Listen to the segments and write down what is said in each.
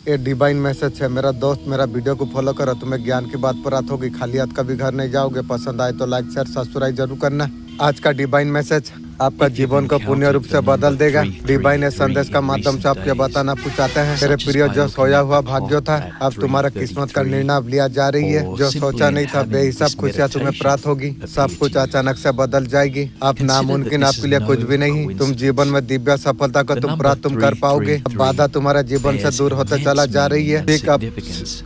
ये divine message है। मेरा दोस्त, मेरा वीडियो को फॉलो करो, तुम्हें ज्ञान की बात प्राप्त होगी। खाली हाथ कभी घर नहीं जाओगे। पसंद आए तो लाइक शेयर सब्सक्राइब जरूर करना। आज का डिवाइन मैसेज आपका जीवन को पूर्ण रूप से बदल देगा। डिवाइन इस संदेश का माध्यम से आपके बताना चाहते हैं, तेरे प्रिय जो सोया हुआ भाग्य था, अब तुम्हारा किस्मत का निर्णय अब लिया जा रही है। जो सोचा नहीं था, बेहिसाब खुशियाँ तुम्हें प्राप्त होगी। सब कुछ अचानक से बदल जाएगी। अब नामुमकिन आपके लिए कुछ भी नहीं। तुम जीवन में दिव्य सफलता को तुम प्राप्त कर पाओगे। बाधा तुम्हारा जीवन से दूर होते चला जा रही है। ठीक, अब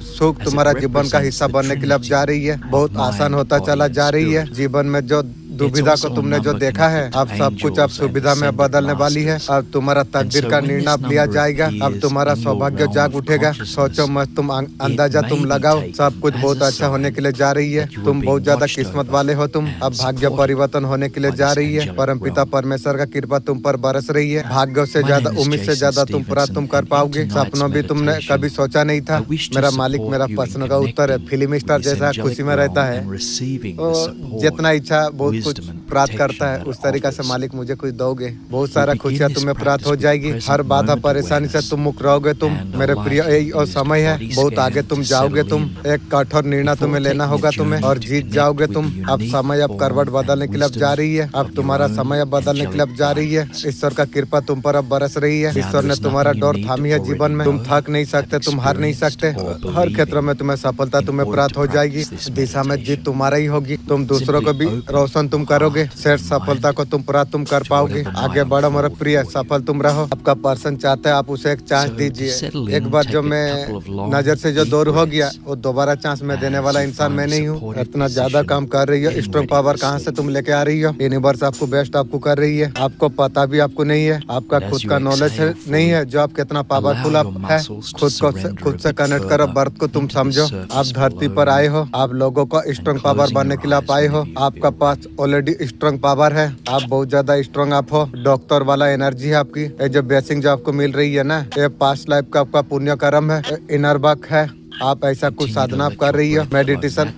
सुख तुम्हारा जीवन का हिस्सा बनने के लिए अब जा रही है। बहुत आसान होता चला जा रही है। जीवन में जो दुविधा को तुमने जो देखा है, अब सब कुछ अब सुविधा में बदलने वाली है। अब तुम्हारा तकदीर का निर्णय अब लिया जाएगा। अब तुम्हारा सौभाग्य जाग उठेगा। सोचो मत, तुम अंदाजा तुम लगाओ, सब कुछ बहुत अच्छा होने के लिए जा रही है। तुम बहुत ज्यादा किस्मत वाले हो। तुम अब भाग्य परिवर्तन होने के लिए जा रही है। परमपिता परमेश्वर का कृपा तुम पर बरस रही है। भाग्य से ज्यादा, उम्मीद से ज्यादा तुम प्राप्त तुम कर पाओगे। सपनों भी तुमने कभी सोचा नहीं था। मेरा मालिक मेरा प्रश्न का उत्तर है। फिल्म स्टार जैसा खुशी में रहता है, जितना इच्छा बहुत कुछ प्राप्त करता है, उस तरीका से मालिक मुझे कुछ दोगे। बहुत सारा खुशियाँ तुम्हें प्राप्त हो जाएगी। हर बाधा परेशानी से तुम मुक्त रहोगे। तुम मेरे प्रिय, यही और समय है। बहुत आगे तुम जाओगे। तुम एक कठोर निर्णय तुम्हें लेना होगा तुम्हें, और जीत जाओगे तुम। अब समय अब करवट बदलने के लिए अब जा रही है। अब तुम्हारा समय अब बदलने के लिए अब जा रही है। ईश्वर का कृपा तुम पर अब बरस रही है। ईश्वर ने तुम्हारा डोर थामी है जीवन में। तुम थक नहीं सकते, तुम हार नहीं सकते। हर क्षेत्र में तुम्हें सफलता तुम्हें प्राप्त हो जाएगी। दिशा में जीत तुम्हारा ही होगी। तुम दूसरों को भी रोशन तुम करोगे। श्रेष्ठ सफलता को तुम प्राप्त तुम कर पाओगे। आगे बढ़ो मेरे प्रिय, सफल तुम रहो। आपका पर्सन चाहता है, आप उसे एक चांस दीजिए। एक बार जो मैं नजर से जो दूर हो गया, वो दोबारा चांस में देने वाला इंसान मैं नहीं हूँ। इतना ज्यादा काम कर रही हो, स्ट्रॉन्ग पावर कहाँ से तुम लेके आ रही हो? यूनिवर्स आपको बेस्ट आपको कर रही है। आपको पता भी आपको नहीं है। आपका खुद का नॉलेज नहीं है जो आप कितना पावरफुल आप है। खुद से कनेक्ट करो। बर्थ को तुम समझो। आप धरती पर आए हो, आप लोगों को स्ट्रॉन्ग पावर बनने के लिए आप आए हो। आपका पास ऑलरेडी स्ट्रॉन्ग पावर है। आप बहुत ज्यादा स्ट्रॉन्ग आप हो। डॉक्टर वाला एनर्जी है आपकी। ये जो ब्लेसिंग जो आपको मिल रही है ना, ये पास्ट लाइफ का आपका पुण्य कर्म है, इनर वर्क है। आप ऐसा कुछ साधना आप कर रही हो, मेडिटेशन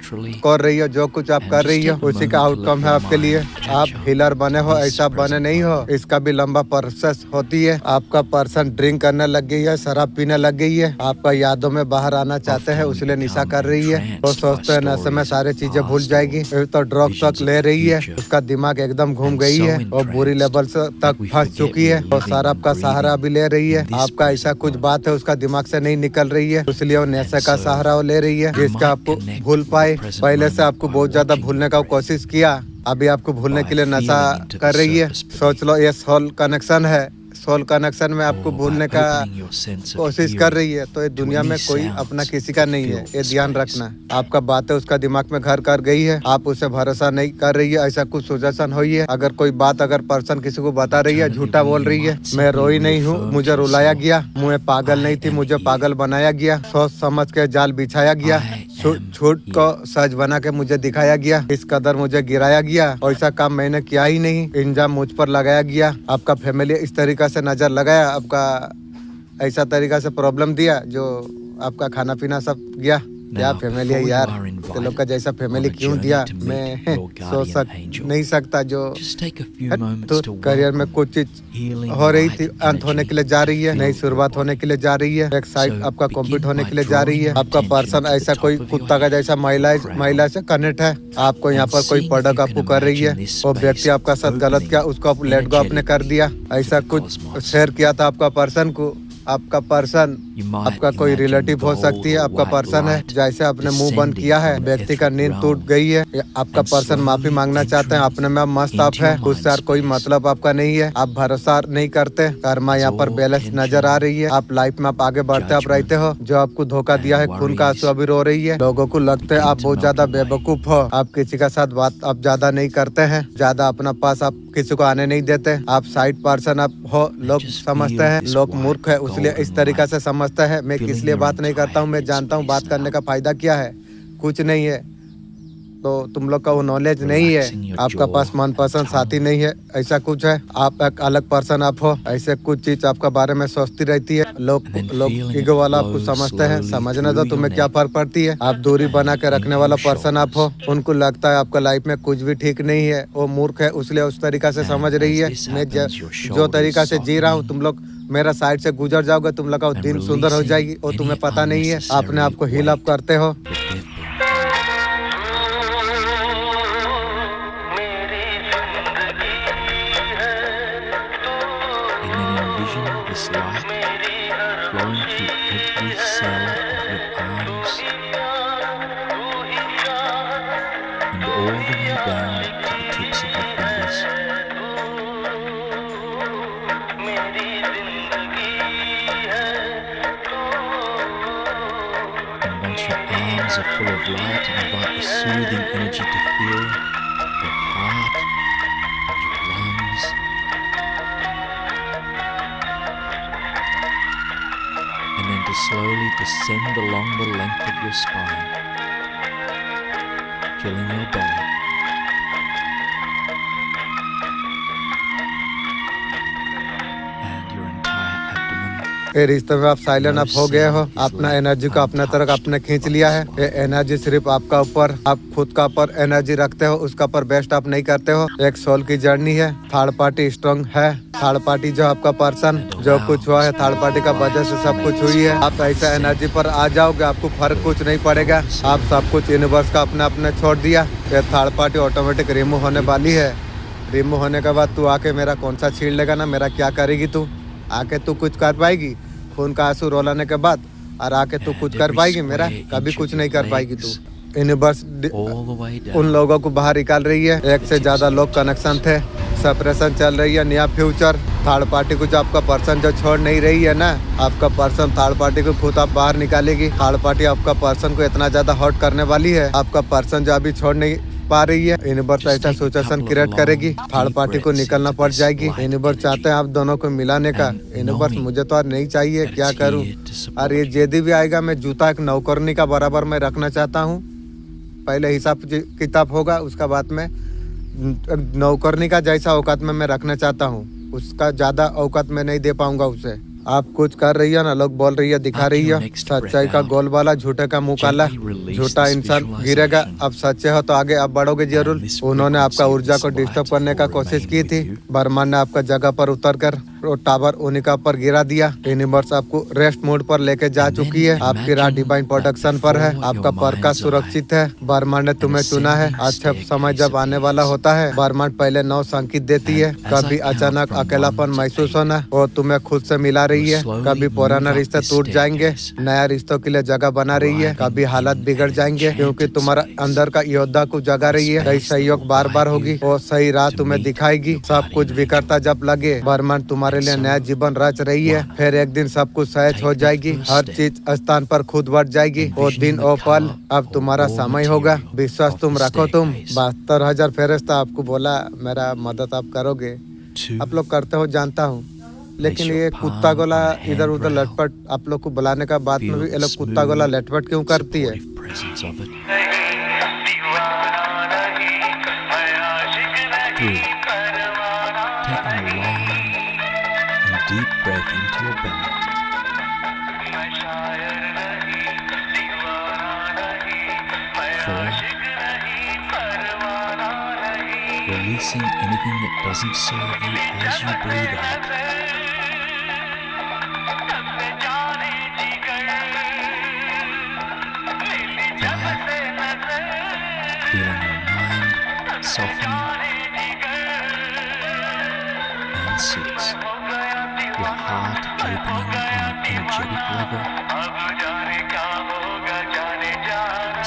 कर रही हो, जो कुछ आप कर रही हो उसी का आउटकम है आपके लिए। आप हीलर बने हो, ऐसा बने नहीं हो। इसका भी लंबा प्रोसेस होती है। आपका पर्सन ड्रिंक करने लग गई है, शराब पीने लग गई है। आपका यादों में बाहर आना चाहते हैं, इसलिए निशा कर रही है। तो सोचते हैं नशे में सारी चीजें भूल जाएगी, तो ड्रग्स तक ले रही है। उसका दिमाग एकदम घूम गई है और बुरी लेवल से तक फंस चुकी है। और शराब का सहारा भी ले रही है। आपका ऐसा कुछ बात है उसका दिमाग से नहीं निकल रही है, इसलिए वो नशे का सहारा ले रही है, जिसका आपको भूल पाए। पहले से आपको बहुत ज्यादा भूलने का कोशिश किया, अभी आपको भूलने के लिए नशा कर रही है। सोच लो ये सोल कनेक्शन है। सोल कनेक्शन में आपको भूलने का कोशिश कर रही है। तो ये दुनिया में कोई अपना किसी का नहीं है, ये ध्यान रखना। आपका बात है उसका दिमाग में घर कर गई है। आप उसे भरोसा नहीं कर रही है, ऐसा कुछ सुजेशन हुई है। अगर कोई बात अगर पर्सन किसी को बता रही है, झूठा बोल रही है। मैं रोई नहीं हूँ, मुझे रुलाया गया। मुझे पागल नहीं थी, मुझे पागल बनाया गया। सोच समझ के जाल बिछाया गया। झूठ को सच बना के मुझे दिखाया गया। इस कदर मुझे गिराया गया। ऐसा काम मैंने किया ही नहीं। इल्जाम मुझ पर लगाया गया। आपका फैमिली इस तरीका से नजर लगाया, आपका ऐसा तरीका से प्रॉब्लम दिया, जो आपका खाना पीना सब गया। क्या फैमिली है यार, तो लोग का जैसा फैमिली क्यों दिया? मैं सोच नहीं सकता। जो तो करियर में कुछ चीज हो रही थी, अंत होने के लिए जा रही है, नई शुरुआत होने के लिए जा रही है। एक साइड आपका कंप्लीट होने के लिए जा रही है। आपका पर्सन ऐसा कोई कुत्ता का जैसा महिला से कनेक्ट है। आपको यहाँ पर कोई प्रोडक्ट आपको कर रही है। वो व्यक्ति आपका साथ गलत किया, उसको आप लेट गो आपने कर दिया। ऐसा कुछ शेयर किया था आपका पर्सन को। आपका पर्सन आपका कोई रिलेटिव हो सकती है। आपका पर्सन है जैसे आपने मुंह बंद किया है, व्यक्ति का नींद टूट गई है। आपका पर्सन माफी मांगना चाहते हैं। अपने में मस्त आप है, उससे यार कोई मतलब आपका नहीं है। आप भरोसा नहीं करते। कर्मा यहाँ पर बैलेंस नजर आ रही है। आप लाइफ में आप आगे बढ़ते आप रहते हो। जो आपको धोखा दिया है, खून का आंसू अभी रो रही है। लोगों को लगता है आप बहुत ज्यादा बेवकूफ हो। आप किसी का साथ बात आप ज्यादा नहीं करते हैं, ज्यादा अपना पास आप किसी को आने नहीं देते। आप साइड पर्सन आप हो, लोग समझते हैं। लोग मूर्ख है, इसलिए इस तरीका से समझता है। मैं किस लिए बात नहीं करता हूँ, मैं जानता हूँ बात करने का फायदा क्या है। कुछ नहीं है। तो तुम लोग का वो नॉलेज नहीं है। आपका पास मनपसंद साथी नहीं है, ऐसा कुछ है। आप एक अलग पर्सन आप हो, ऐसे कुछ चीज आपका बारे में सोचती रहती है। लोग ईगो वाला आपको समझते हैं। समझने दो, तुम्हें क्या फर्क पड़ती है। आप दूरी बना के रखने वाला पर्सन आप हो। उनको लगता है आपका लाइफ में कुछ भी ठीक नहीं है। वो मूर्ख है, इसलिए उस तरीका से समझ रही है। मैं जो तरीका से जी रहा हूँ, तुम लोग मेरा साइड से गुजर जाओगे, तुम लगाओ दिन सुंदर हो जाएगी और तुम्हें पता नहीं है, अपने आप को हील अप करते हो। This light flowing through every cell of your arms and all the way down to the tips of your fingers. And once your arms are full of light, invite the soothing energy to fill your heart and your lungs. And then to slowly descend along the length of your spine, filling your belly. And your entire abdomen. ये रिश्ते में आप silent up हो गए हो, अपना energy को अपने तरफ आपने खींच लिया है। ये एनर्जी सिर्फ आपका ऊपर, आप खुद का ऊपर एनर्जी रखते हो, उसका ऊपर बेस्ट आप नहीं करते हो। एक सोल की जर्नी है, थर्ड पार्टी स्ट्रॉन्ग है। थर्ड पार्टी जो आपका पर्सन, जो कुछ हुआ है थर्ड पार्टी का वजह से सब कुछ हुई है। आप ऐसा एनर्जी पर आ जाओगे, आपको फर्क कुछ नहीं पड़ेगा। आप सब कुछ यूनिवर्स का अपने अपने छोड़ दिया। ये थर्ड पार्टी ऑटोमेटिक रिमूव होने वाली है। रिमूव होने के बाद तू आके मेरा कौन सा छीन लेगा ना, मेरा क्या करेगी तू? आके तू कुछ कर पाएगी? खून का आंसू रोलाने के बाद और आके तू कुछ कर पाएगी? मेरा कभी कुछ नहीं कर पाएगी तू। यूनिवर्स उन लोगों को बाहर निकाल रही है। एक से ज्यादा लोग कनेक्शन थे, सेपरेशन चल रही है, नया फ्यूचर। थर्ड पार्टी को जो आपका पर्सन जो छोड़ नहीं रही है ना, आपका पर्सन थर्ड पार्टी को खुद आप बाहर निकालेगी। थर्ड पार्टी आपका पर्सन को इतना ज्यादा हर्ट करने वाली है, आपका पर्सन जो अभी छोड़ नहीं पा रही है, यूनिवर्स ऐसा सिचुएशन क्रिएट करेगी, थर्ड पार्टी को निकलना पड़ जाएगी। यूनिवर्स चाहते हैं आप दोनों को मिलाने का। यूनिवर्स मुझे तो नहीं चाहिए, क्या करूं? और ये जेदी भी आएगा, मैं जूता एक नौकरनी का बराबर मैं रखना चाहता हूं। पहले हिसाब किताब होगा, उसका बाद में नौकरनी का जैसा औकात में मैं रखना चाहता हूँ, उसका ज्यादा औकात में नहीं दे पाऊंगा उसे। आप कुछ कर रही है ना, लोग बोल रही है, दिखा रही है, सच्चाई का गोल वाला, झूठे का मुंह काला। झूठा इंसान गिरेगा, अब सच्चे हो तो आगे आप बढ़ोगे जरूर। उन्होंने आपका ऊर्जा को डिस्टर्ब करने का कोशिश की थी। ब्रह्मांड ने आपका जगह पर उतर कर टावर उन्हीं का पर गिरा दिया। यूनिवर्स आपको रेस्ट मोड पर लेके जा चुकी है। आपकी राह डिवाइन प्रोडक्शन पर है, आपका प्रकाश सुरक्षित है। ब्रह्मांड ने तुम्हें चुना है। अच्छा समय जब आने वाला होता है, ब्रह्मांड पहले 9 संकेत देती है। कभी अचानक अकेलापन महसूस होना और तुम्हें खुद से मिला रही है। कभी पुराना रिश्ते टूट जाएंगे, नया रिश्तों के लिए जगह बना रही है। कभी हालात बिगड़ जाएंगे क्योंकि तुम्हारा अंदर का योद्धा को जगा रही है। कई सहयोग बार बार होगी और सही राह तुम्हें दिखाएगी। सब कुछ बिखरता जब लगे, ब्रह्मांड तुम्हारे लिए नया जीवन रच रही है। फिर एक दिन सब कुछ सहज हो जाएगी, हर चीज स्थान पर खुद बढ़ जाएगी। वो दिन ओ पल अब तुम्हारा समय होगा। विश्वास तुम रखो। तुम 72,000 फेरिश्ता आपको बोला मेरा मदद आप करोगे, आप लोग करते हो जानता हूँ, लेकिन ये कुत्ता गोला इधर उधर लटपट आप लोग को बुलाने का बात में भी ये लोग कुत्ता गोला लटपट क्यों करती है? Deep breath into your belly. 4. Releasing anything that doesn't serve you as you breathe out. 5. Feeling your mind softening. And 6. Your heart opening on an energetic level.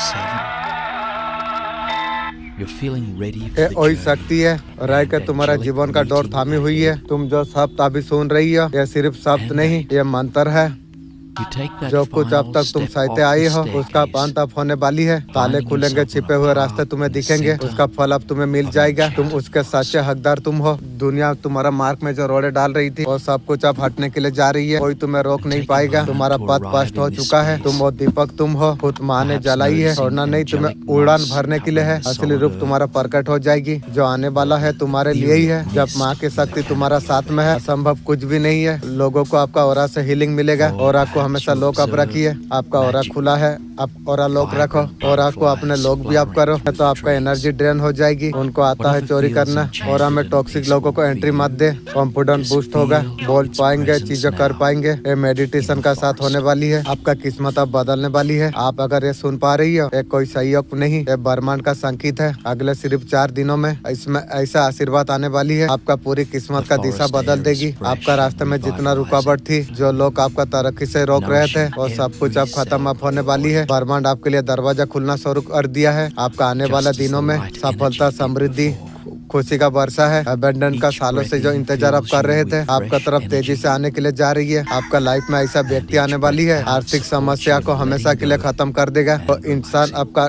7. You're feeling ready for the वही journey. शक्ति है रह कर तुम्हारा जीवन का दौर थामी हुई है। तुम जो शब्द अभी सुन रही हो, ये सिर्फ शब्द नहीं, ये मंत्र है। जो कुछ अब तक तुम सहते आए हो, उसका अंत अब होने वाली है। ताले खुलेंगे, छिपे हुए रास्ते तुम्हें दिखेंगे, उसका फल अब तुम्हें मिल जाएगा। तुम उसके सच्चे हकदार तुम हो। दुनिया तुम्हारा मार्ग में जो रोड़े डाल रही थी, और सब कुछ अब हटने के लिए जा रही है। कोई तुम्हें रोक नहीं पाएगा। तुम्हारा पथ स्पष्ट हो चुका है। तुम वो दीपक तुम हो, खुद माँ ने जलाई है। छोड़ना नहीं, तुम्हें उड़ान भरने के लिए है। असली रूप तुम्हारा प्रकट हो जाएगी। जो आने वाला है तुम्हारे लिए ही है। जब माँ की शक्ति तुम्हारा साथ में है, असंभव कुछ भी नहीं है। लोगों को आपका ऑरा से हीलिंग मिलेगा। और आपको हमेशा लॉक अप रखिए, आपका ऑरा खुला है। आप और लोग रखो और आपको अपने लोग भी आप करो, तो आपका एनर्जी ड्रेन हो जाएगी। उनको आता है चोरी करना और हमें टॉक्सिक लोगों को एंट्री मत दे। कॉन्फिडेंस बूस्ट होगा, बोल पाएंगे, चीजें कर पाएंगे। ये मेडिटेशन का साथ होने वाली है, आपका किस्मत अब बदलने वाली है। आप अगर ये सुन पा रही हो, ये कोई सहयोग नहीं, ये ब्रह्मांड का संकेत है। अगले सिर्फ 4 दिनों में इसमें ऐसा आशीर्वाद आने वाली है, आपका पूरी किस्मत का दिशा बदल देगी। आपका रास्ते में जितना रुकावट थी, जो लोग आपका तरक्की से रोक रहे थे, वो सब कुछ अब खत्म अब होने वाली है। ब्रह्मांड आपके लिए दरवाजा खुलना शुरू कर दिया है। आपका आने वाला दिनों में सफलता, समृद्धि, खुशी का वर्षा है। अबेंडन का सालों से जो इंतजार आप कर रहे थे, आपका तरफ तेजी से आने के लिए जा रही है। आपका लाइफ में ऐसा व्यक्ति आने वाली है, आर्थिक समस्या को हमेशा के लिए खत्म कर देगा। तो इंसान आपका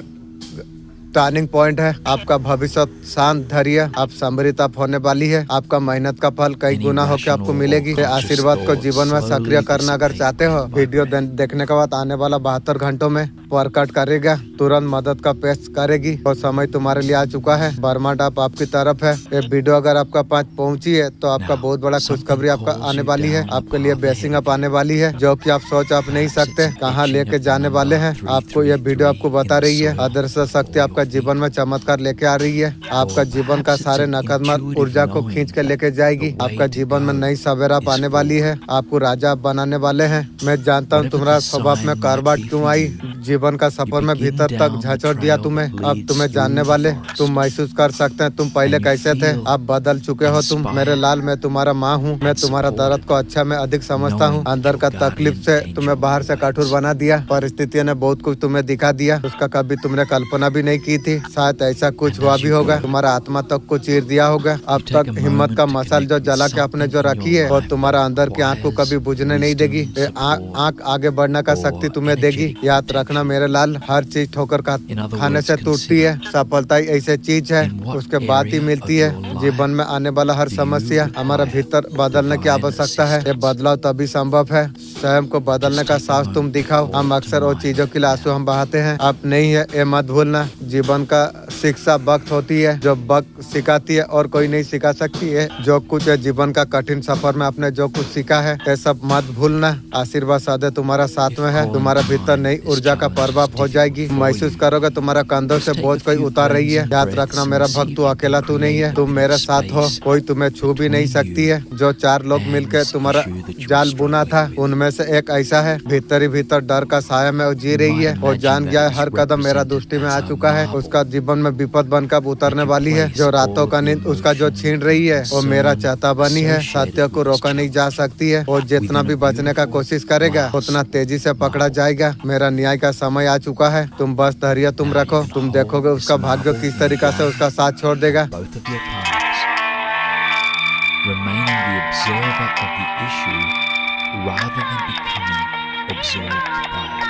टर्निंग पॉइंट है। आपका भविष्य शांत, धैर्य, आप समृद्ध आप होने वाली है। आपका मेहनत का फल कई गुना होकर आपको मिलेगी। आशीर्वाद को जीवन में सक्रिय करना अगर चाहते हो, वीडियो देखने के बाद आने वाला 72 घंटों में वर्कआउट करेगा, तुरंत मदद का पेश करेगी और समय तुम्हारे लिए आ चुका है। ब्रह्मांड आपकी तरफ है। ये वीडियो अगर आपका पास पहुंची है तो आपका बहुत बड़ा खुशखबरी आपका आने वाली है। आपके लिए ब्लेसिंग अप आने वाली है, जो कि आप सोच आप नहीं सकते कहाँ लेके जाने वाले हैं। आपको ये वीडियो आपको बता रही है, अदृश्य शक्ति आपका जीवन में चमत्कार लेके आ रही है। आपका जीवन का सारे नकारात्मक ऊर्जा को खींच के लेके जाएगी। आपका जीवन में नई सवेरा पाने वाली है। आपको राजा बनाने वाले हैं। मैं जानता हूँ तुम्हारा स्वभाव में करवाट क्यों आई। जीवन का सफर में भीतर तक झांचोड़ दिया तुम्हें। अब तुम्हें जानने वाले, तुम महसूस कर सकते हैं तुम पहले कैसे थे। अब बदल चुके हो तुम। मेरे लाल, मैं तुम्हारा माँ हूँ। मैं तुम्हारा दर्द को अच्छा में अधिक समझता हूँ। अंदर का तकलीफ से तुम्हें बाहर से कठोर बना दिया। परिस्थितियों ने बहुत कुछ तुम्हें दिखा दिया, उसका कभी तुमने कल्पना भी नहीं की थी। शायद ऐसा कुछ हुआ भी होगा, तुम्हारा आत्मा तक को चीर दिया होगा। अब तक हिम्मत का मसाल जो जला के आपने जो रखी है, और तुम्हारा अंदर की आँख को कभी बुझने नहीं देगी। आँख आगे बढ़ने का शक्ति तुम्हें देगी। याद रखना मेरे लाल, हर चीज ठोकर खाने से टूटती है। सफलता ऐसी चीज है, उसके बाद ही मिलती है। जीवन में आने वाला हर समस्या हमारा भीतर बदलने की आवश्यकता है। ये बदलाव तभी संभव है, स्वयं को बदलने का साहस तुम दिखाओ। हम अक्सर वो चीजों के लिए आंसू हम बहाते हैं, अब नहीं है ये मत भूलना। जीवन का शिक्षा वक्त होती है, जो वक्त सिखाती है और कोई नहीं सिखा सकती है। जो कुछ है जीवन का कठिन सफर में आपने जो कुछ सीखा है, ये सब मत भूलना। आशीर्वाद सदैव तुम्हारा साथ में है। तुम्हारा भीतर नई ऊर्जा का प्रभाव हो जाएगी। महसूस करोगे तुम्हारा कंधों से बोझ कोई उतार रही है। याद रखना मेरा भक्त, तू अकेला तू नहीं है, तुम मेरे साथ हो। कोई तुम्हें छू भी नहीं सकती है। जो 4 लोग मिलकर तुम्हारा जाल बुना था, उनमें से एक ऐसा है, भीतर ही भीतर डर का साया में वो जी रही है। और जान गया है हर कदम मेरा दृष्टि में आ चुका है। उसका जीवन में विपद बनकर उतरने वाली है। जो रातों का नींद उसका जो छीन रही है, वो मेरा चाहता बनी है। सत्य को रोका नहीं जा सकती है। और जितना भी बचने का कोशिश करेगा, उतना तेजी से पकड़ा जाएगा। मेरा न्याय का समय आ चुका है। तुम बस धैर्य तुम रखो, तुम देखोगे उसका भाग्य किस तरीका से उसका साथ छोड़ देगा। Remaining the observer of the issue rather than becoming absorbed by it.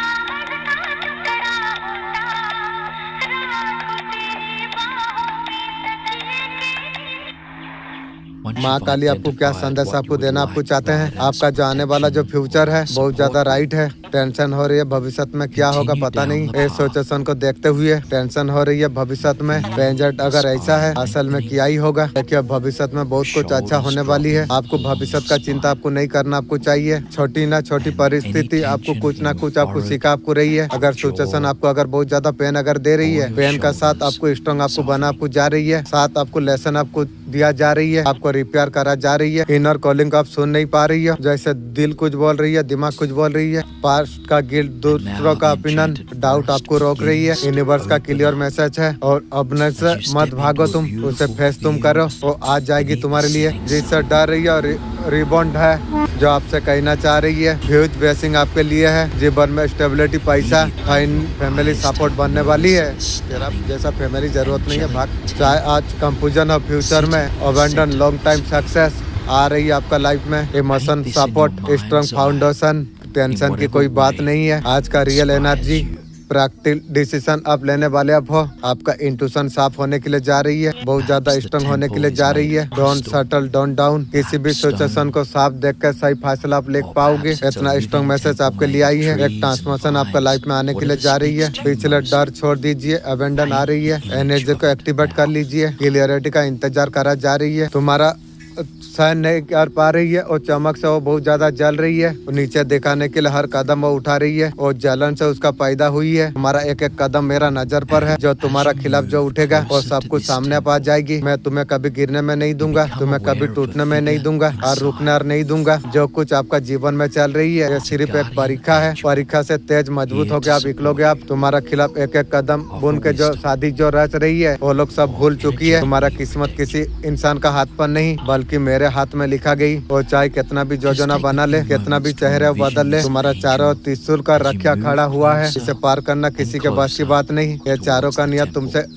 माँ काली आपको क्या संदेश आपको देना आपको चाहते हैं। आपका जो आने वाला जो फ्यूचर है बहुत ज्यादा राइट है। टेंशन हो रही है भविष्य में क्या होगा पता नहीं। इस सिचुएशन को देखते हुए टेंशन हो रही है भविष्य में। पेंजेंट अगर ऐसा है, असल में क्या ही होगा। देखिए भविष्य में बहुत कुछ अच्छा होने वाली है। आपको भविष्य का चिंता आपको नहीं करना आपको चाहिए। छोटी ना छोटी परिस्थिति आपको कुछ ना कुछ आपको सिखा आपको रही है। अगर सिचुएशन आपको अगर बहुत ज्यादा पेन अगर दे रही है, पेन का साथ आपको स्ट्रॉन्ग आपको बना आपको जा रही है। साथ आपको लेसन आपको दिया जा रही है, आपको रिपेयर करा जा रही है। इनर कॉलिंग आप सुन नहीं पा रही है, जैसे दिल कुछ बोल रही है, दिमाग कुछ बोल रही है। पास्ट का गिल्ट, दूसरों का ओपिनियन, डाउट आपको रोक रही है। यूनिवर्स का क्लियर मैसेज है और अपने से मत भागो, तुम उसे फेस तुम करो, वो आ जाएगी तुम्हारे लिए। जिससे डर रही है और रिबॉन्ड है जो आपसे कहना चाह रही है। ह्यूज ब्लेसिंग आपके लिए है। जीवन में स्टेबिलिटी, पैसा, फैमिली सपोर्ट बनने वाली है। तेरा जैसा फैमिली जरूरत नहीं है भाग। चाहे आज कंफ्यूजन हो, फ्यूचर में अबंडन, लॉन्ग टाइम सक्सेस आ रही है आपका लाइफ में। Emotion support, strong foundation, tension की कोई बात नहीं है। आज का रियल एनर्जी, प्रैक्टिकल डिसीजन आप लेने वाले अब हो। आपका इंट्यूशन साफ होने के लिए जा रही है, बहुत ज्यादा स्ट्रॉन्ग होने के लिए जा रही है। Don't subtle, don't down. किसी भी सिचुएशन को साफ देखकर सही फैसला आप ले पाओगे। इतना स्ट्रॉन्ग मैसेज आपके लिए आई है। एक ट्रांसफॉर्मेशन आपका लाइफ में आने के लिए जा रही है। पिछले डर छोड़ दीजिए, अबेंडन आ रही है। एनर्जी को एक्टिवेट कर लीजिए। क्लियरिटी का इंतजार करा जा रही है। तुम्हारा सहन नहीं कर पा रही है और चमक से वो बहुत ज्यादा जल रही है। वो नीचे दिखाने के लिए हर कदम वो उठा रही है और जलन से उसका पैदा हुई है। तुम्हारा एक एक कदम मेरा नजर पर है। जो तुम्हारा खिलाफ जो उठेगा वो सब कुछ सामने आ जाएगी। मैं तुम्हें कभी गिरने में नहीं दूंगा, तुम्हें कभी टूटने में नहीं दूंगा और रुकने और नहीं दूंगा। जो कुछ आपका जीवन में चल रही है ये सिर्फ एक परीक्षा है। परीक्षा से तेज मजबूत होकर आप निकलोगे। आप तुम्हारा खिलाफ एक एक कदम बुन के जो शादी जो रच रही है वो लोग सब भूल चुकी है। तुम्हारा किस्मत किसी इंसान का हाथ पर नहीं बल्कि मेरे हाथ में लिखा गई। वो चाहे कितना भी योजना बना ले, कितना भी चेहरे बदल ले, तुम्हारा चारों त्रिशूल का रक्षा खड़ा हुआ है। इसे पार करना किसी के बस की बात नहीं। ये चारों का नियत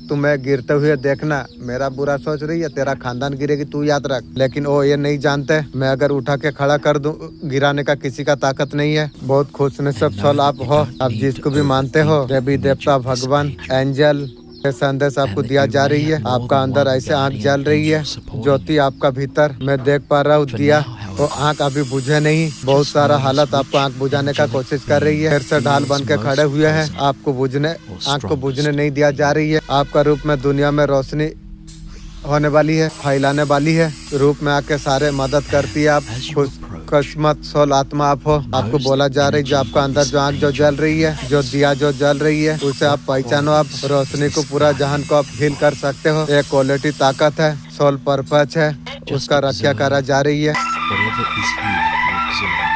तुम्हें गिरते हुए देखना। मेरा बुरा सोच रही है, तेरा खानदान गिरेगी तू याद रख। लेकिन वो ये नहीं जानते मैं अगर उठा के खड़ा कर दूं गिराने का किसी का ताकत नहीं है। बहुत खुशनसीब सोल आप हो। आप जिसको भी मानते हो, देवी देवता, भगवान, एंजल, ये संदेश आपको दिया जा रही है। आपका अंदर ऐसे आंख जल रही है, ज्योति आपका भीतर मैं देख पा रहा हूँ दिया। वो आंख अभी बुझे नहीं। बहुत सारा हालत आपको आंख बुझाने का कोशिश कर रही है। फिर से ढाल बन के खड़े हुए हैं। आपको आंख को बुझने नहीं दिया जा रही है। आपका रूप में दुनिया में रोशनी होने वाली है, फैलाने वाली है। रूप में आके सारे मदद करती है। आप खुशकिस्मत सोल आत्मा आप हो। आपको बोला जा रही है जो आपका अंदर जो आंख जो जल रही है, जो दिया जो जल रही है, उसे आप पहचानो। आप रोशनी को पूरा जहान को आप फील कर सकते हो। एक क्वालिटी ताकत है, सोल पर्पज है, उसका रक्षा करा जा रही है। Whatever is here, you observe.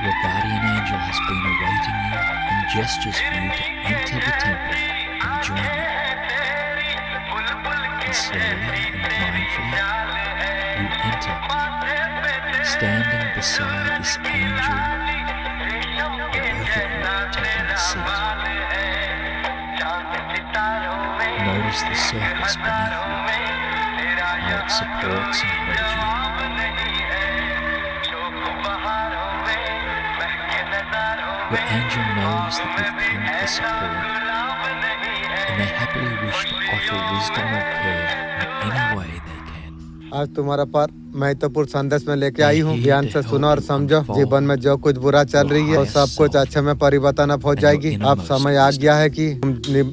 Your guardian angel has been awaiting you and gestures for you to enter the temple and join them. And slowly and mindfully, you enter, standing beside this angel, or both of you taking a seat. Notice the surface beneath you, how it supports and holds you. Your angel knows that you've come for support, and they happily wish to offer wisdom or care in any way they can. आज तुम्हारा पार महत्वपूर्ण संदेश में लेके आई हूँ। ध्यान से सुनो और समझो। जीवन में जो कुछ बुरा चल रही है वो सब कुछ अच्छे में परिवर्तन अब हो जाएगी। अब समय आ गया है कि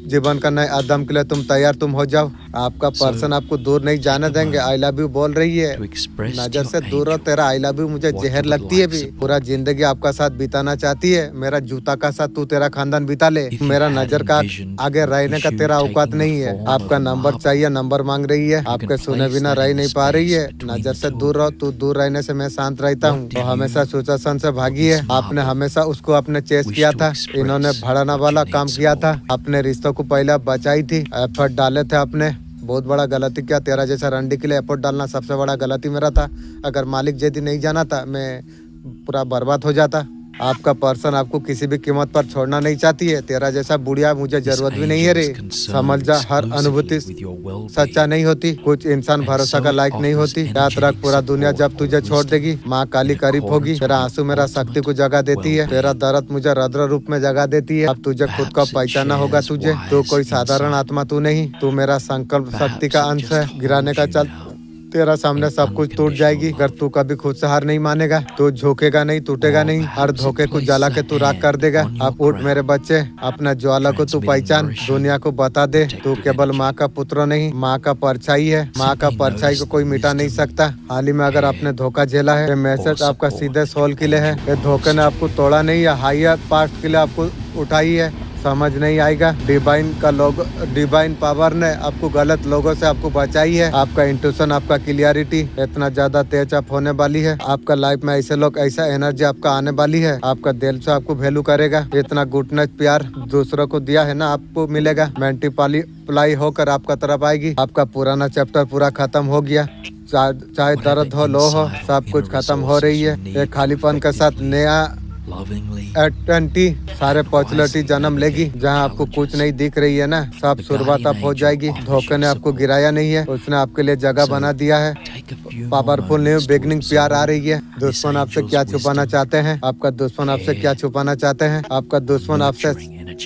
जीवन का नए आदम के लिए तुम तैयार तुम हो जाओ। आपका पर्सन आपको दूर नहीं जाने देंगे। आई लव यू बोल रही है। नजर से दूर हो। तेरा आई लव यू मुझे जहर लगती है भी। पूरा जिंदगी आपका साथ बिताना चाहती है। मेरा जूता का साथ तू तेरा खानदान बिता ले। मेरा नजर का आगे रहने का तेरा औकात नहीं है। आपका नंबर चाहिए, नंबर मांग रही है। आपके सुने बिना रह नहीं पा रही है। नजर से दूर रहो। तू दूर रहने से मैं शांत रहता हूँ। तो हमेशा सुशासन से भागी है। आपने हमेशा उसको अपने चेस किया था। इन्होंने भड़ाना वाला काम किया था। अपने रिश्तों को पहले बचाई थी, एफर्ट डाले थे। आपने बहुत बड़ा गलती किया। तेरा जैसा रंडी के लिए एफर्ट डालना सबसे बड़ा गलती मेरा था। अगर मालिक जैदी नहीं जाना था मैं पूरा बर्बाद हो जाता। आपका पर्सन आपको किसी भी कीमत पर छोड़ना नहीं चाहती है। तेरा जैसा बुढ़िया मुझे जरूरत भी नहीं है रे। समझ जा, हर अनुभूति सच्चा नहीं होती। कुछ इंसान भरोसा का लायक नहीं होती। याद रख, पूरा दुनिया जब तुझे छोड़ देगी माँ काली करीब होगी। तेरा आंसू मेरा शक्ति को जगा देती है। तेरा दर्द मुझे रौद्र रूप में जगा देती है। अब तुझे खुद को पहचाना होगा। तुझे तो कोई साधारण आत्मा तू नहीं, तू मेरा संकल्प शक्ति का अंश है। गिराने का चल तेरा सामने सब कुछ टूट जाएगी। अगर तू कभी खुद से हार नहीं मानेगा, तू झोंकेगा नहीं, टूटेगा नहीं। हर धोखे को जला के तू राख कर देगा। अब उठ मेरे बच्चे, अपना ज्वाला को तू पहचान। दुनिया को बता दे तू केवल माँ का पुत्र नहीं, माँ का परछाई है। माँ का परछाई को कोई मिटा नहीं सकता। हाल ही में अगर आपने धोखा झेला है, ये मैसेज आपका सीधे सोल के लिए है। ये धोखे ने आपको तोड़ा नहीं है, हायर पास्ट के लिए आपको उठाई है। समझ नहीं आएगा। डिवाइन पावर ने आपको गलत लोगों से आपको बचाई है। आपका इंट्यूशन, आपका क्लियरिटी इतना ज्यादा तेज आप होने वाली है। आपका लाइफ में ऐसे लोग, ऐसा एनर्जी आपका आने वाली है। आपका दिल से आपको वैल्यू करेगा। इतना गुडनेस प्यार दूसरों को दिया है ना, आपको मिलेगा। मल्टीप्लाई होकर आपका तरफ आएगी। आपका पुराना चैप्टर पूरा खत्म हो गया। चाहे दर्द हो, लो हो, सब कुछ खत्म हो रही है। एक खालीपन के साथ नया 20 सारे पॉपुलरिटी जन्म लेगी। जहाँ आपको कुछ नहीं दिख रही है ना, सब शुरुआत अब हो जाएगी। धोखे ने आपको गिराया नहीं है, उसने आपके लिए जगह बना दिया है। पावरफुल न्यू बिगनिंग प्यार आ रही है। दुश्मन आपसे क्या छुपाना चाहते हैं? आपका दुश्मन आपसे क्या छुपाना चाहते हैं? आपका दुश्मन आपसे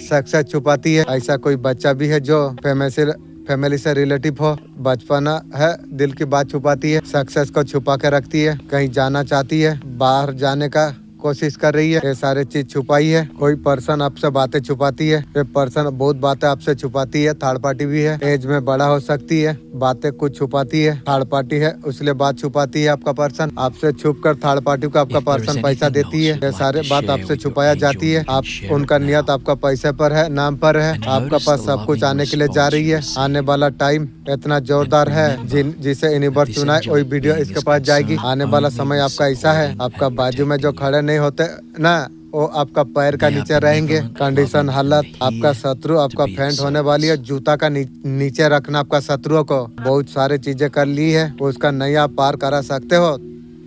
सक्सेस छुपाती है। ऐसा कोई बच्चा भी है जो फैमिली से रिलेटिव हो, बचपना है, दिल की बात छुपाती है, सक्सेस को छुपा के रखती है। कहीं जाना चाहती है, बाहर जाने का कोशिश कर रही है, ये सारे चीज छुपाई है। कोई पर्सन आपसे बातें छुपाती है, ये पर्सन बहुत बातें आपसे छुपाती है। थर्ड पार्टी भी है, एज में बड़ा हो सकती है, बातें कुछ छुपाती है। थर्ड पार्टी है इसलिए बात छुपाती है। आपका पर्सन आपसे छुप कर थर्ड पार्टी को आपका पर्सन पैसा देती है, ये सारे बात आपसे छुपाया जाती है। आप उनका नियत आपका पैसे पर है, नाम पर है, आपका पास सब कुछ आने के लिए जा रही है। आने वाला टाइम इतना जोरदार है, जिसे यूनिवर्स चुना है वही वीडियो इसके पास जाएगी। आने वाला समय आपका ऐसा है, आपका बाजू में जो खड़े नहीं होते ना, वो आपका पैर का नीचे रहेंगे। कंडीशन हालत, आपका शत्रु आपका फेंट होने वाली है। जूता का नीचे रखना आपका शत्रुओं को। बहुत सारी चीजें कर ली है, उसका नहीं आप पार करा सकते हो।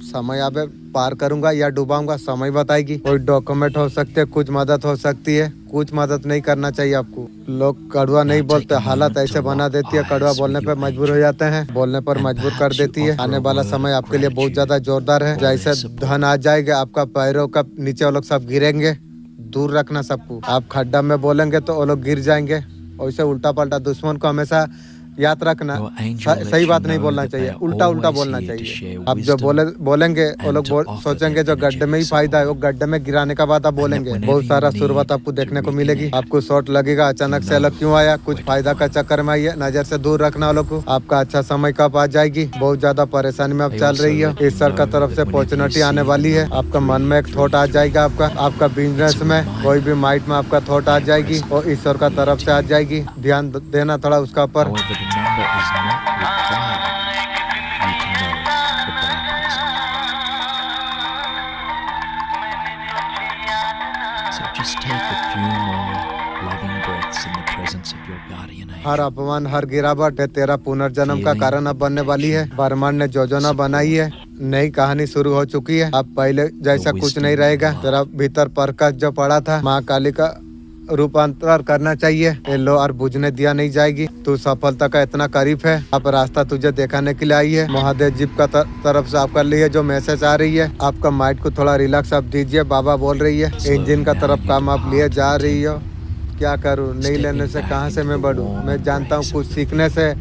समय आप पार करूंगा या डुबाऊंगा, समय बताएगी। कोई डॉक्यूमेंट हो सकते, कुछ मदद हो सकती है, कुछ मदद नहीं करना चाहिए आपको। लोग कड़वा नहीं बोलते, हालत ऐसे बना देती है, कड़वा बोलने पर मजबूर हो जाते हैं, बोलने पर मजबूर कर देती है। आने वाला समय आपके लिए बहुत ज्यादा जोरदार है। जैसे धन आ जाएगा, आपका पैरों का नीचे वो लोग सब गिरेंगे। दूर रखना सबको। आप खड्डा में बोलेंगे तो वो लोग गिर जाएंगे। वैसे उल्टा पलटा दुश्मन को हमेशा याद रखना, सही बात नहीं बोलना चाहिए, उल्टा उल्टा बोलना चाहिए। आप जो बोलेंगे वो लोग सोचेंगे जो गड्ढे में ही फायदा है, वो गड्ढे में गिराने का बात आप बोलेंगे। बहुत सारा शुरुआत आपको देखने को मिलेगी। आपको शॉट लगेगा, अचानक से अलग क्यों आया, कुछ फायदा का चक्कर में आइए। नजर से दूर रखना वो लोग को। आपका अच्छा समय कब आ जाएगी, बहुत ज्यादा परेशानी में आप चल रही है। ईश्वर का तरफ से अपॉर्चुनिटी आने वाली है। आपका मन में एक थॉट आ जाएगा, आपका बिजनेस में कोई भी माइंड में आपका थॉट आ जाएगी, और ईश्वर का तरफ से आ जाएगी। ध्यान देना थोड़ा उसका ऊपर। Number is not required you to know the bad person. So just take a few more loving breaths in the presence of your guardian angel. हर अपमान, हर गिरावट है तेरा पुनर्जन्म का कारण अब बनने वाली है। ब्रह्मांड ने जो ना बनाई है, नई कहानी शुरू हो चुकी है। अब पहले जैसा कुछ नहीं रहेगा। तेरा भीतर प्रकाश जो पड़ा था, माँ काली का रूपांतर करना चाहिए। ये लो और बुझने दिया नहीं जाएगी। तू सफलता का इतना करीब है, अब रास्ता तुझे दिखाने के लिए आई है। महादेव जी का तरफ से आपका लिए जो मैसेज आ रही है, आपका माइंड को थोड़ा रिलैक्स आप दीजिए। बाबा बोल रही है, इंजन का तरफ काम आप लिए जा रही हो। क्या करूँ, नहीं लेने से कहाँ से मैं बढ़ूँ। मैं जानता हूँ कुछ सीखने से,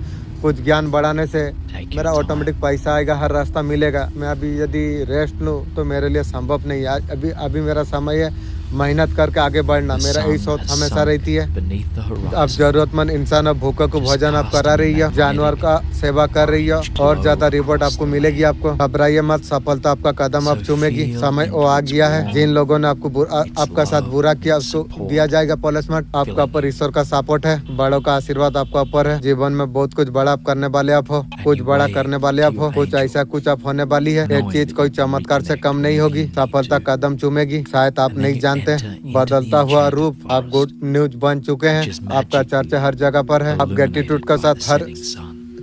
कुछ ज्ञान बढ़ाने से मेरा ऑटोमेटिक पैसा आएगा, हर रास्ता मिलेगा। मैं अभी यदि रेस्ट लूँ तो मेरे लिए संभव नहीं है। अभी मेरा समय है मेहनत करके आगे बढ़ना। मेरा यही सोच हमेशा रहती है। अब जरूरतमंद इंसान अब भूखों को भोजन आप करा रही है, जानवर का सेवा कर रही है, और ज्यादा रिवॉर्ड आपको मिलेगी। आपको घबराइए मत, सफलता आपका कदम अब चूमेगी। समय वो आ गया है। जिन लोगों ने आपका साथ बुरा किया, उसको दिया जाएगा पनिशमेंट। आपका ऊपर ईश्वर का सपोर्ट है, बड़ों का आशीर्वाद आपका ऊपर है। जीवन में बहुत कुछ बड़ा आप करने वाले आप हो, कुछ बड़ा करने वाले आप हो, कुछ ऐसा कुछ आप होने वाली है। एक चीज कोई चमत्कार से कम नहीं होगी। सफलता कदम चूमेगी, शायद आप नहीं जानते। बदलता हुआ रूप, आप गुड न्यूज बन चुके हैं। आपका चर्चा हर जगह पर है। आप ग्रेटिट्यूड के साथ हर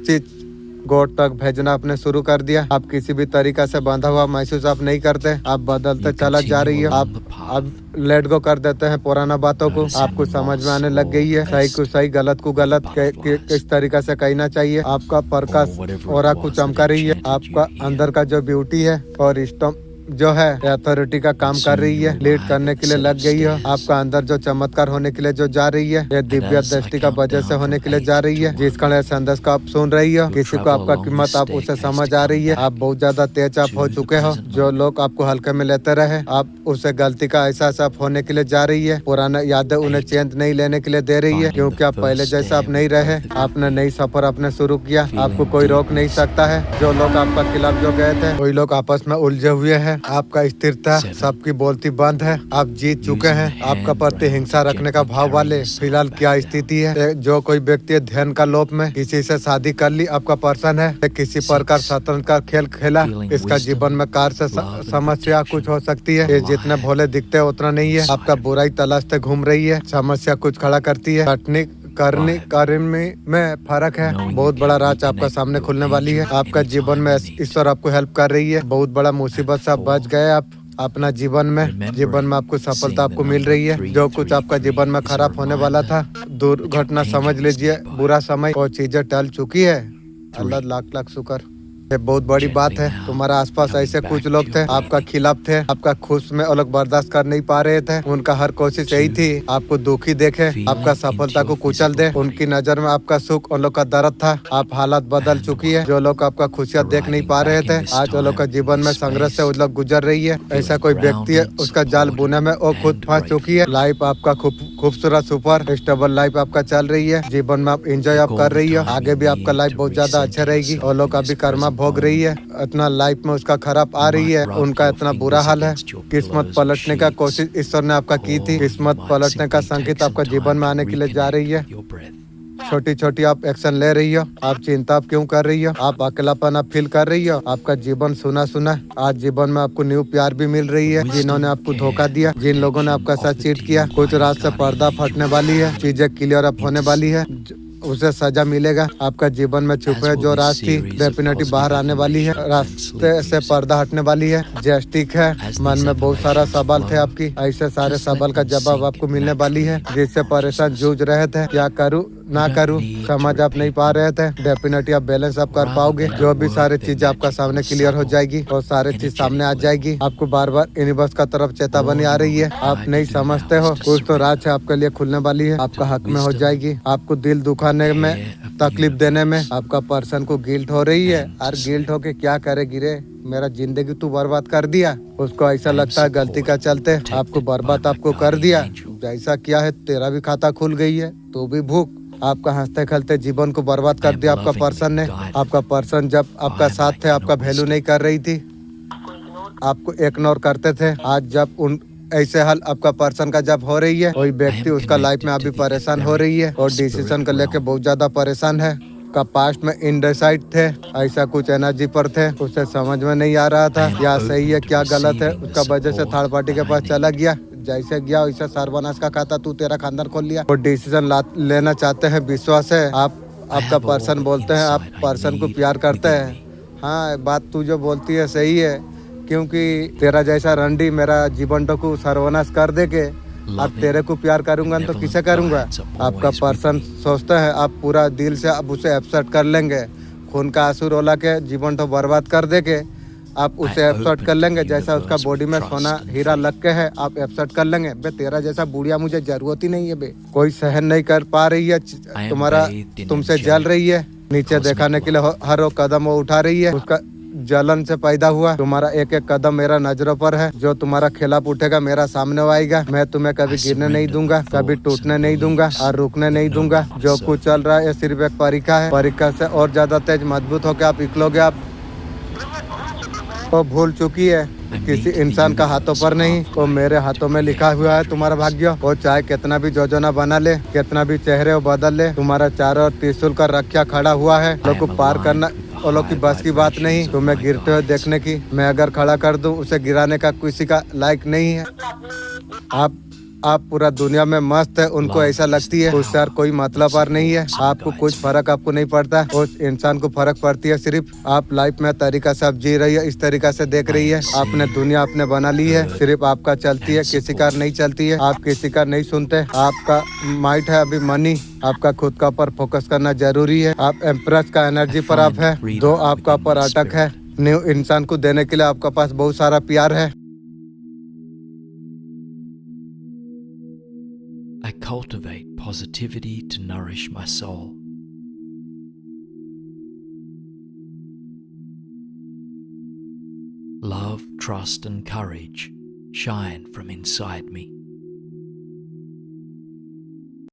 चीज गॉड तक भेजना आपने शुरू कर दिया। आप किसी भी तरीका से बंधा हुआ महसूस आप नहीं करते। आप बदलते चला जा रही है। आप लेट गो कर देते हैं पुराना बातों को। आपको समझ में आने लग गई है, सही को सही, गलत को गलत किस तरीका से कहना चाहिए। आपका प्रकाश और आपको चमका रही है। आपका अंदर का जो ब्यूटी है और स्टम जो है अथॉरिटी का काम कर रही है, लीड करने के लिए लग गई है। आपका अंदर जो चमत्कार होने के लिए जो जा रही है, ये दिव्य दृष्टि का वजह से होने के लिए जा रही है। जिस कारण संदेश को आप सुन रही हो, किसी को आपका कीमत आप उसे समझ आ रही है। आप बहुत ज्यादा तेज आप हो चुके हो। जो लोग आपको हल्के में लेते रहे, आप उसे गलती का एहसास आप होने के लिए जा रही है। पुराना यादें उन्हें चेंज नहीं लेने के लिए दे रही है, क्योंकि आप पहले जैसा आप नहीं रहे। आपने नई सफर आपने शुरू किया, आपको कोई रोक नहीं सकता है। जो लोग आपका खिलाफ जो गए थे, वही लोग आपस में उलझे हुए हैं। आपका स्थिरता, सबकी बोलती बंद है। आप जीत चुके हैं। आपका प्रति हिंसा रखने का भाव वाले फिलहाल क्या स्थिति है। जो कोई व्यक्ति ध्यान का लोभ में किसी से शादी कर ली, आपका पर्सन है, किसी प्रकार शतरंज का खेल खेला, इसका जीवन में कार से समस्या कुछ हो सकती है। ये जितने भोले दिखते हैं उतना नहीं है। आपका बुराई तलाशते घूम रही है, समस्या कुछ खड़ा करती है। तकनीक करने में फर्क है। बहुत बड़ा राज आपका सामने खुलने वाली है। आपका जीवन में ईश्वर आपको हेल्प कर रही है। बहुत बड़ा मुसीबत से आप बच गए। आप अपना जीवन में आपको सफलता आपको मिल रही है। जो कुछ आपका जीवन में खराब होने वाला था, दुर्घटना समझ लीजिए, बुरा समय, वो चीजें टल चुकी है। अल्लाह लाख लाख शुक्र। ये बहुत बड़ी बात है। तुम्हारा आसपास ऐसे कुछ लोग थे, आपका खिलाफ थे, आपका खुश में अलग बर्दाश्त कर नहीं पा रहे थे। उनका हर कोशिश यही थी आपको दुखी देखे, आपका सफलता को कुचल दे। उनकी नजर में आपका सुख, उन लोग का दर्द था। आप हालत बदल चुकी है। जो लोग आपका खुशियाँ देख नहीं पा रहे थे, आज वो लोग का जीवन में संघर्ष से वो लोग गुजर रही है। ऐसा कोई व्यक्ति है, उसका जाल बुने में वो खुद फंस चुकी है। लाइफ आपका खूबसूरत सुपर स्टेबल लाइफ आपका चल रही है। जीवन में आप एंजॉय आप कर रही हो। आगे भी आपका लाइफ बहुत ज्यादा अच्छा रहेगी। और लोग अभी कर्मा भोग रही है। इतना लाइफ में उसका खराब आ रही है, उनका इतना बुरा हाल है। किस्मत पलटने का कोशिश ईश्वर ने आपका की थी। किस्मत पलटने का संकेत आपका जीवन में आने के लिए जा रही है। छोटी छोटी आप एक्शन ले रही हो। आप चिंता आप क्यों कर रही हो? आप अकेलापन आप फील कर रही हो। आपका जीवन सुना सुना। आज जीवन में आपको न्यू प्यार भी मिल रही है। जिन्होंने आपको धोखा दिया, जिन लोगों ने आपका साथ चीट किया, कुछ रात से पर्दा फटने वाली है। चीजें क्लियर अप होने वाली है। उसे सजा मिलेगा। आपका जीवन में छुपे जो राज थी डेफिनेटली बाहर आने वाली है। रास्ते से पर्दा हटने वाली है। जस्टिक है। मन में बहुत सारा सवाल थे आपकी, ऐसे सारे सवाल का जवाब आपको मिलने वाली है। जिससे परेशान जूझ रहे थे, क्या करूं ना करूं, समझ आप नहीं पा रहे थे। डेफिनेटली आप बैलेंस आप कर पाओगे। जो भी सारी चीजें आपका सामने क्लियर हो जाएगी और सारी चीज सामने आ जाएगी। आपको बार बार यूनिवर्स का तरफ चेतावनी आ रही है। आप नहीं समझते हो, कुछ तो राज है आपके लिए खुलने वाली है। आपका हक में हो जाएगी। आपको दिल दुखाने में, तकलीफ देने में आपका पर्सन को गिल्ट हो रही है। और गिल्ट होके क्या करेगी रे, मेरा जिंदगी तू बर्बाद कर दिया। उसको ऐसा लगता है गलती का चलते आपको बर्बाद आपको कर दिया। जैसा किया है तेरा भी खाता खुल गई है, तो भी भूख। आपका हंसते खेलते जीवन को बर्बाद कर दिया आपका पर्सन ने। आपका पर्सन जब आपका साथ थे, आपका वैल्यू नहीं कर रही थी, आपको इग्नोर करते थे। आज जब उन ऐसे हाल आपका पर्सन का जब हो रही है, कोई व्यक्ति उसका लाइफ में अभी परेशान हो रही है और डिसीजन को लेके बहुत ज्यादा परेशान है। का पास्ट में इनडिसाइड थे, ऐसा कुछ एनर्जी पर थे। उसे समझ में नहीं आ रहा था क्या सही है क्या गलत है। उसका वजह से थर्ड पार्टी के पास चला गया। जैसे गया वैसे सर्वनाश का खाता तू तेरा खानदान खोल लिया। और डिसीजन लेना चाहते हैं, विश्वास है। आपका पर्सन बोलते हैं आप पर्सन को प्यार करते हैं। हाँ, बात तू जो बोलती है सही है, क्योंकि तेरा जैसा रंडी मेरा जीवन को सर्वनाश कर दे के अब तेरे को प्यार करूंगा तो किसे करूंगा। आपका पर्सन सोचता है आप पूरा दिल से अब उसे एक्सेप्ट कर लेंगे। खून का आंसू रोला के जीवन तो बर्बाद कर दे के आप उसे एक्सेप्ट कर लेंगे। जैसा उसका बॉडी में सोना हीरा लग के है, आप एक्सेप्ट कर लेंगे। बे तेरा जैसा बुढ़िया मुझे जरूरत ही नहीं है। बे कोई सहन नहीं कर पा रही है, तुम्हारा तुमसे जल रही है। नीचे दिखाने के लिए हर वो कदम वो उठा रही है। उसका जलन से पैदा हुआ। तुम्हारा एक एक कदम मेरा नजरों पर है। जो तुम्हारा खिलाफ उठेगा मेरा सामने आएगा। मैं तुम्हें कभी गिरने नहीं दूंगा, कभी टूटने नहीं दूंगा और रुकने नहीं दूंगा। जो कुछ चल रहा है ये सिर्फ एक परीक्षा है। परीक्षा से और ज्यादा तेज मजबूत होकर आप निकलोगे। आप वो भूल चुकी है, किसी इंसान का हाथों पर नहीं, वो मेरे हाथों में लिखा हुआ है तुम्हारा भाग्य। वो चाहे कितना भी योजना बना ले, कितना भी चेहरे वो बदल ले, तुम्हारा चारों ओर त्रिशूल का रक्षा खड़ा हुआ है। लोग को पार करना वो लोग की बस की बात नहीं। तुम्हें गिरते हुए देखने की मैं अगर खड़ा कर दूं, उसे गिराने का किसी का लायक नहीं है। आप पूरा दुनिया में मस्त है, उनको ऐसा लगती है उससे यार कोई मतलब और नहीं है। आपको कुछ फर्क आपको नहीं पड़ता, उस इंसान को फर्क पड़ती है सिर्फ। आप लाइफ में तरीका से आप जी रही है, इस तरीका से देख रही है। आपने दुनिया आपने बना ली है, सिर्फ आपका चलती है, किसी का नहीं चलती है। आप किसी का नहीं सुनते। आपका माइंड है अभी मनी, आपका खुद का ऊपर फोकस करना जरूरी है। आप एम्प्रेस का एनर्जी पर आप है, जो आपका ऊपर अटक है। न्यू इंसान को देने के लिए आपका पास बहुत सारा प्यार है। I cultivate positivity to nourish my soul. Love, trust, and courage shine from inside me.